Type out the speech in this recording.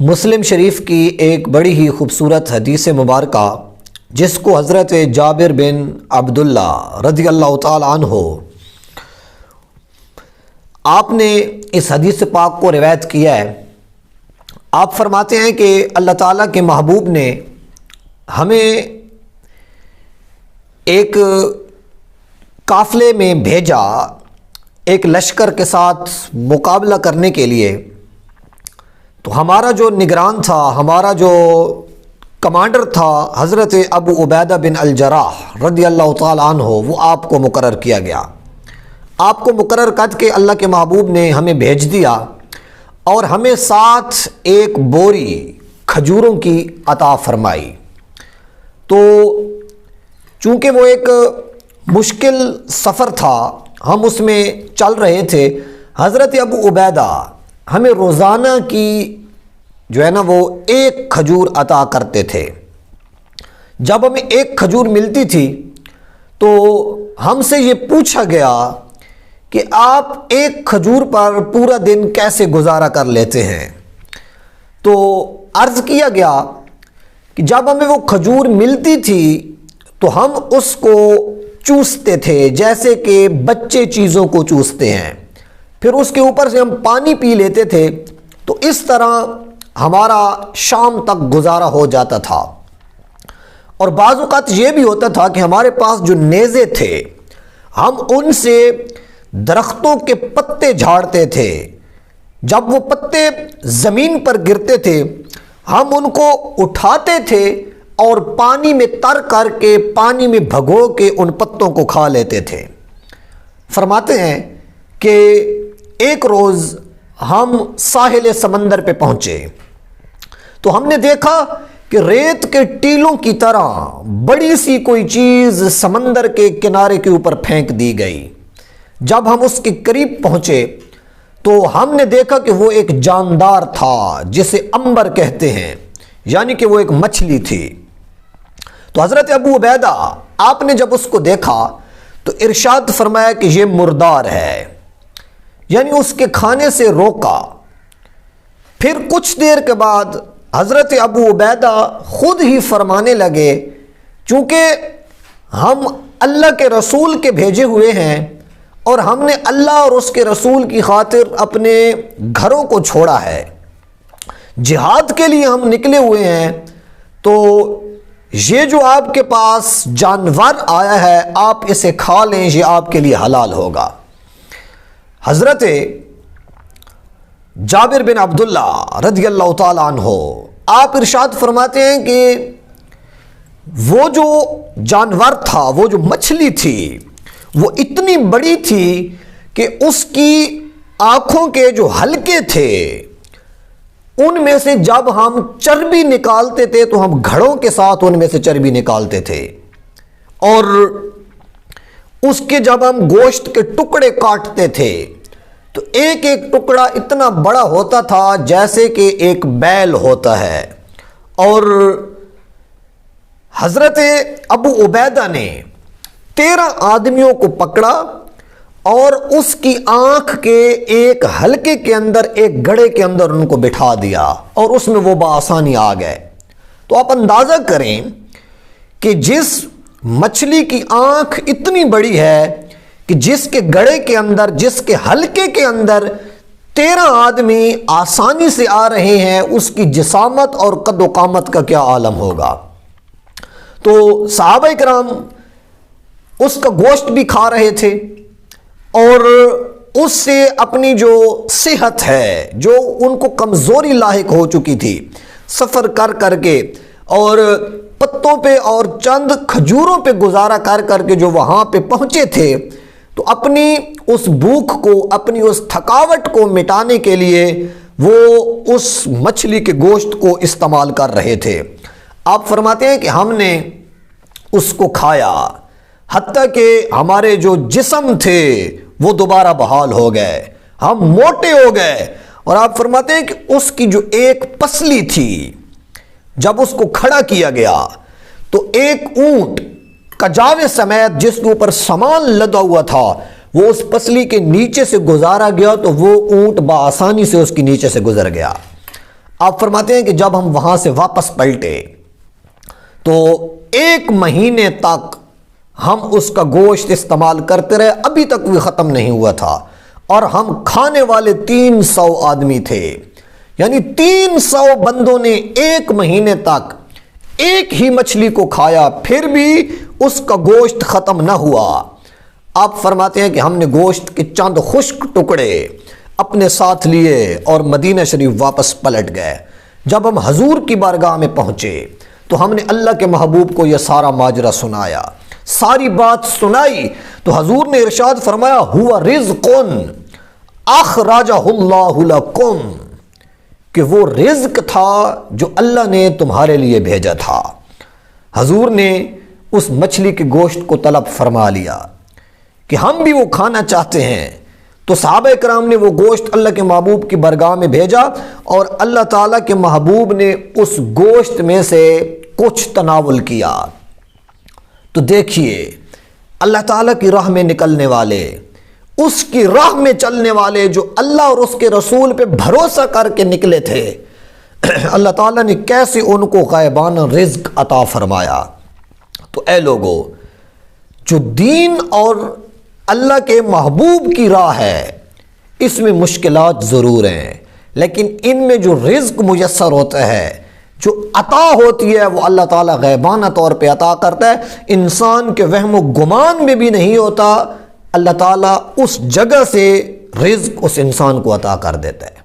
مسلم شریف کی ایک بڑی ہی خوبصورت حدیث مبارکہ جس کو حضرت جابر بن عبداللہ رضی اللہ تعالیٰ عنہ آپ نے اس حدیث پاک کو روایت کیا ہے۔ آپ فرماتے ہیں کہ اللہ تعالیٰ کے محبوب نے ہمیں ایک قافلے میں بھیجا ایک لشکر کے ساتھ مقابلہ کرنے کے لیے، تو ہمارا جو نگران تھا، ہمارا جو کمانڈر تھا حضرت ابو عبیدہ بن الجراح رضی اللہ تعالیٰ عنہ، وہ آپ کو مقرر کیا گیا۔ آپ کو مقرر کر کے اللہ کے محبوب نے ہمیں بھیج دیا اور ہمیں ساتھ ایک بوری کھجوروں کی عطا فرمائی۔ تو چونکہ وہ ایک مشکل سفر تھا، ہم اس میں چل رہے تھے، حضرت ابو عبیدہ ہمیں روزانہ کی جو ہے نا وہ ایک کھجور عطا کرتے تھے۔ جب ہمیں ایک کھجور ملتی تھی تو ہم سے یہ پوچھا گیا کہ آپ ایک کھجور پر پورا دن کیسے گزارا کر لیتے ہیں؟ تو عرض کیا گیا کہ جب ہمیں وہ کھجور ملتی تھی تو ہم اس کو چوستے تھے جیسے کہ بچے چیزوں کو چوستے ہیں، پھر اس کے اوپر سے ہم پانی پی لیتے تھے، تو اس طرح ہمارا شام تک گزارا ہو جاتا تھا۔ اور بعض اوقات یہ بھی ہوتا تھا کہ ہمارے پاس جو نیزے تھے، ہم ان سے درختوں کے پتے جھاڑتے تھے۔ جب وہ پتے زمین پر گرتے تھے، ہم ان کو اٹھاتے تھے اور پانی میں تر کر کے، پانی میں بھگو کے ان پتوں کو کھا لیتے تھے۔ فرماتے ہیں کہ ایک روز ہم ساحل سمندر پہ پہنچے تو ہم نے دیکھا کہ ریت کے ٹیلوں کی طرح بڑی سی کوئی چیز سمندر کے کنارے کے اوپر پھینک دی گئی۔ جب ہم اس کے قریب پہنچے تو ہم نے دیکھا کہ وہ ایک جاندار تھا جسے عنبر کہتے ہیں، یعنی کہ وہ ایک مچھلی تھی۔ تو حضرت ابو عبیدہ آپ نے جب اس کو دیکھا تو ارشاد فرمایا کہ یہ مردار ہے، یعنی اس کے کھانے سے روکا۔ پھر کچھ دیر کے بعد حضرت ابو عبیدہ خود ہی فرمانے لگے، چونکہ ہم اللہ کے رسول کے بھیجے ہوئے ہیں اور ہم نے اللہ اور اس کے رسول کی خاطر اپنے گھروں کو چھوڑا ہے، جہاد کے لیے ہم نکلے ہوئے ہیں، تو یہ جو آپ کے پاس جانور آیا ہے آپ اسے کھا لیں، یہ آپ کے لیے حلال ہوگا۔ حضرت جابر بن عبداللہ رضی اللہ تعالیٰ عنہ آپ ارشاد فرماتے ہیں کہ وہ جو جانور تھا، وہ جو مچھلی تھی، وہ اتنی بڑی تھی کہ اس کی آنکھوں کے جو حلقے تھے ان میں سے جب ہم چربی نکالتے تھے تو ہم گھڑوں کے ساتھ ان میں سے چربی نکالتے تھے، اور اس کے جب ہم گوشت کے ٹکڑے کاٹتے تھے تو ایک ایک ٹکڑا اتنا بڑا ہوتا تھا جیسے کہ ایک بیل ہوتا ہے۔ اور حضرت ابو عبیدہ نے 13 آدمیوں کو پکڑا اور اس کی آنکھ کے ایک حلقے کے اندر، ایک گڑھے کے اندر ان کو بٹھا دیا اور اس میں وہ بآسانی آ گئے۔ تو آپ اندازہ کریں کہ جس مچھلی کی آنکھ اتنی بڑی ہے کہ جس کے گڑھے کے اندر، جس کے حلقے کے اندر 13 آدمی آسانی سے آ رہے ہیں، اس کی جسامت اور قد و قامت کا کیا عالم ہوگا۔ تو صحابہ کرام اس کا گوشت بھی کھا رہے تھے اور اس سے اپنی جو صحت ہے، جو ان کو کمزوری لاحق ہو چکی تھی سفر کر کر کے، اور پتوں پہ اور چند کھجوروں پہ گزارا کر کر کے جو وہاں پہ پہنچے تھے، تو اپنی اس بھوک کو، اپنی اس تھکاوٹ کو مٹانے کے لیے وہ اس مچھلی کے گوشت کو استعمال کر رہے تھے۔ آپ فرماتے ہیں کہ ہم نے اس کو کھایا حتیٰ کہ ہمارے جو جسم تھے وہ دوبارہ بحال ہو گئے، ہم موٹے ہو گئے۔ اور آپ فرماتے ہیں کہ اس کی جو ایک پسلی تھی، جب اس کو کھڑا کیا گیا تو ایک اونٹ کجاوے سمیت جس کے اوپر سامان لدا ہوا تھا وہ اس پسلی کے نیچے سے گزارا گیا تو وہ اونٹ بآسانی سے اس کے نیچے سے گزر گیا۔ آپ فرماتے ہیں کہ جب ہم وہاں سے واپس پلٹے تو 1 مہینے تک ہم اس کا گوشت استعمال کرتے رہے، ابھی تک بھی ختم نہیں ہوا تھا، اور ہم کھانے والے 300 آدمی تھے، یعنی 300 بندوں نے 1 مہینے تک ایک ہی مچھلی کو کھایا، پھر بھی اس کا گوشت ختم نہ ہوا۔ آپ فرماتے ہیں کہ ہم نے گوشت کے چند خشک ٹکڑے اپنے ساتھ لیے اور مدینہ شریف واپس پلٹ گئے۔ جب ہم حضور کی بارگاہ میں پہنچے تو ہم نے اللہ کے محبوب کو یہ سارا ماجرا سنایا، ساری بات سنائی، تو حضور نے ارشاد فرمایا ہوا رزق اخرجہ اللہ لکم، کہ وہ رزق تھا جو اللہ نے تمہارے لیے بھیجا تھا۔ حضور نے اس مچھلی کے گوشت کو طلب فرما لیا کہ ہم بھی وہ کھانا چاہتے ہیں، تو صحابہ کرام نے وہ گوشت اللہ کے محبوب کی بارگاہ میں بھیجا، اور اللہ تعالیٰ کے محبوب نے اس گوشت میں سے کچھ تناول کیا۔ تو دیکھیے اللہ تعالیٰ کی راہ میں نکلنے والے، اس کی راہ میں چلنے والے جو اللہ اور اس کے رسول پہ بھروسہ کر کے نکلے تھے، اللہ تعالیٰ نے کیسے ان کو غیبانہ رزق عطا فرمایا۔ تو اے لوگو، جو دین اور اللہ کے محبوب کی راہ ہے اس میں مشکلات ضرور ہیں، لیکن ان میں جو رزق میسر ہوتا ہے، جو عطا ہوتی ہے، وہ اللہ تعالیٰ غیبانہ طور پہ عطا کرتا ہے، انسان کے وہم و گمان میں بھی نہیں ہوتا، اللہ تعالیٰ اس جگہ سے رزق اس انسان کو عطا کر دیتا ہے۔